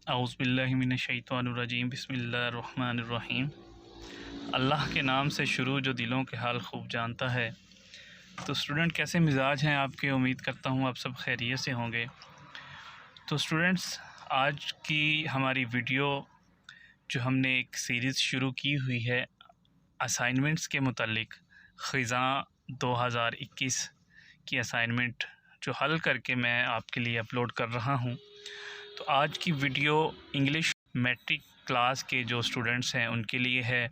औज़ुबिल्लाहिमिनश्शैतानिर्रजीम बिस्मिल्लाहिर्रहमानिर्रहीम। अल्लाह के नाम से शुरू जो दिलों के हाल खूब जानता है। तो स्टूडेंट, कैसे मिजाज हैं आपके? उम्मीद करता हूँ आप सब खैरियत से होंगे। तो स्टूडेंट्स, आज की हमारी वीडियो जो हमने एक सीरीज़ शुरू की हुई है असाइनमेंट्स के मुतालिक, ख़िज़ा 2021 की असाइनमेंट जो हल करके मैं आपके लिए अपलोड कर रहा हूँ। तो आज की वीडियो इंग्लिश मैट्रिक क्लास के जो स्टूडेंट्स हैं उनके लिए है।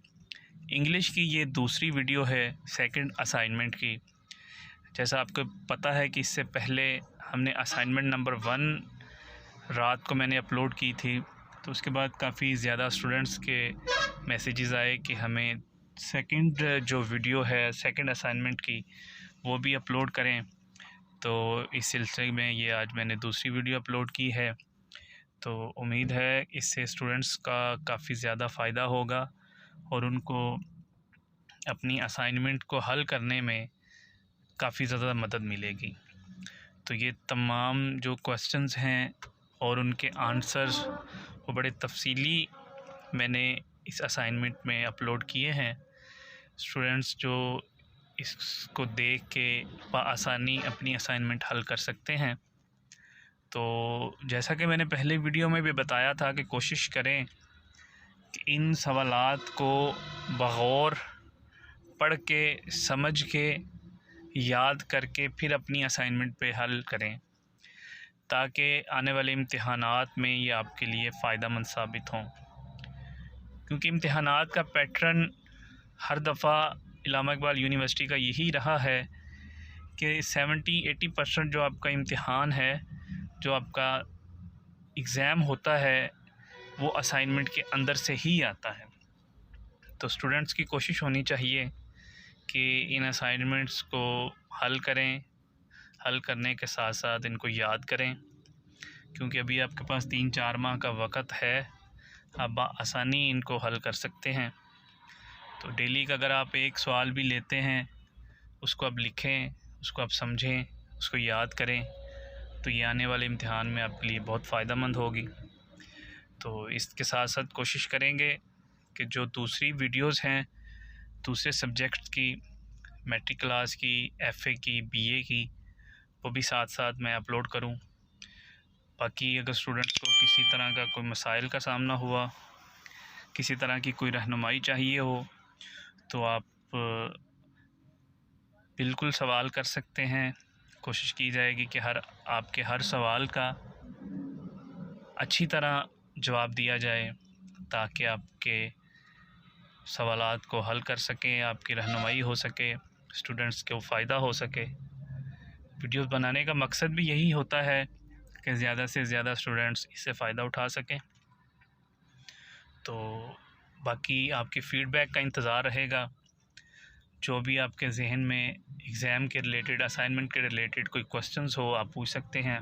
इंग्लिश की ये दूसरी वीडियो है सेकंड असाइनमेंट की। जैसा आपको पता है कि इससे पहले हमने असाइनमेंट नंबर 1 रात को मैंने अपलोड की थी, तो उसके बाद काफ़ी ज़्यादा स्टूडेंट्स के मैसेजेस आए कि हमें सेकंड जो वीडियो है सेकंड असाइनमेंट की वो भी अपलोड करें। तो इस सिलसिले में ये आज मैंने दूसरी वीडियो अपलोड की है। तो उम्मीद है इससे स्टूडेंट्स का काफ़ी ज़्यादा फ़ायदा होगा और उनको अपनी असाइनमेंट को हल करने में काफ़ी ज़्यादा मदद मिलेगी। तो ये तमाम जो क्वेश्चंस हैं और उनके आंसर्स वो बड़े तफसीली मैंने इस असाइनमेंट में अपलोड किए हैं। स्टूडेंट्स जो इसको देख के बआसानी अपनी असाइनमेंट हल कर सकते हैं। तो जैसा कि मैंने पहले वीडियो में भी बताया था कि कोशिश करें कि इन सवालात को बग़ौर पढ़ के, समझ के, याद करके फिर अपनी असाइनमेंट पे हल करें, ताकि आने वाले इम्तिहानात में ये आपके लिए फ़ायदेमंद साबित हों। क्योंकि इम्तिहानात का पैटर्न हर दफ़ा इल्लामा इक़बाल यूनिवर्सिटी का यही रहा है कि 70-80% जो आपका इम्तिहान है, जो आपका एग्ज़ाम होता है, वो असाइनमेंट के अंदर से ही आता है। तो स्टूडेंट्स की कोशिश होनी चाहिए कि इन असाइनमेंट्स को हल करें, हल करने के साथ साथ इनको याद करें, क्योंकि अभी आपके पास 3-4 माह का वक़्त है, आप आसानी इनको हल कर सकते हैं। तो डेली का अगर आप एक सवाल भी लेते हैं, उसको आप लिखें, उसको आप समझें, उसको याद करें, तो ये आने वाले इम्तिहान में आपके लिए बहुत फ़ायदेमंद होगी। तो इसके साथ साथ कोशिश करेंगे कि जो दूसरी वीडियोस हैं दूसरे सब्जेक्ट्स की, मैट्रिक क्लास की, एफ़ए की, बीए की, वो भी साथ साथ मैं अपलोड करूं। बाकी अगर स्टूडेंट्स को किसी तरह का कोई मसाइल का सामना हुआ, किसी तरह की कोई रहनुमाई चाहिए हो, तो आप बिल्कुल सवाल कर सकते हैं। कोशिश की जाएगी कि आपके हर सवाल का अच्छी तरह जवाब दिया जाए, ताकि आपके सवालात को हल कर सकें, आपकी रहनुमाई हो सके, स्टूडेंट्स को फ़ायदा हो सके। वीडियोस बनाने का मकसद भी यही होता है कि ज़्यादा से ज़्यादा स्टूडेंट्स इससे फ़ायदा उठा सकें। तो बाकी आपकी फ़ीडबैक का इंतज़ार रहेगा। जो भी आपके ज़हन में एग्ज़ाम के रिलेटेड, असाइनमेंट के रिलेटेड कोई क्वेश्चंस हो, आप पूछ सकते हैं।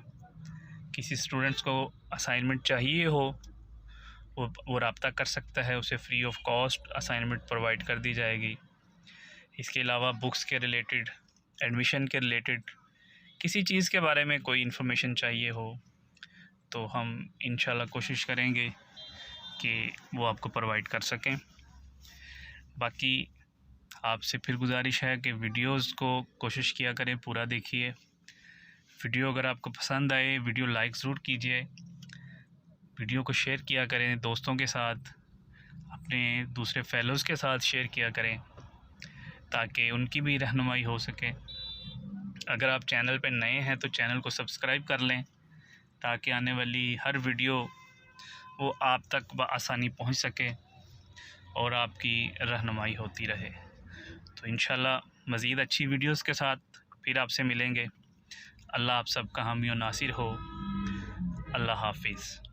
किसी स्टूडेंट्स को असाइनमेंट चाहिए हो, वो रब्ता कर सकता है, उसे free of cost assignment provide कर दी जाएगी। इसके अलावा बुक्स के रिलेटेड, एडमिशन के रिलेटेड, किसी चीज़ के बारे में कोई इन्फॉर्मेशन चाहिए हो, तो हम इंशाल्लाह कोशिश करेंगे कि वो आपको प्रोवाइड कर सकें। बाकी आपसे फिर गुजारिश है कि वीडियोस को कोशिश किया करें पूरा देखिए। वीडियो अगर आपको पसंद आए, वीडियो लाइक ज़रूर कीजिए, वीडियो को शेयर किया करें दोस्तों के साथ, अपने दूसरे फेलोज़ के साथ शेयर किया करें, ताकि उनकी भी रहनुमाई हो सके। अगर आप चैनल पर नए हैं तो चैनल को सब्सक्राइब कर लें, ताकि आने वाली हर वीडियो वो आप तक बआसानी पहुंच सके और आपकी रहनुमाई होती रहे। तो इंशाल्लाह मज़ीद अच्छी वीडियोस के साथ फिर आपसे मिलेंगे। अल्लाह आप सबका हामी और नासिर हो। अल्लाह हाफिज़।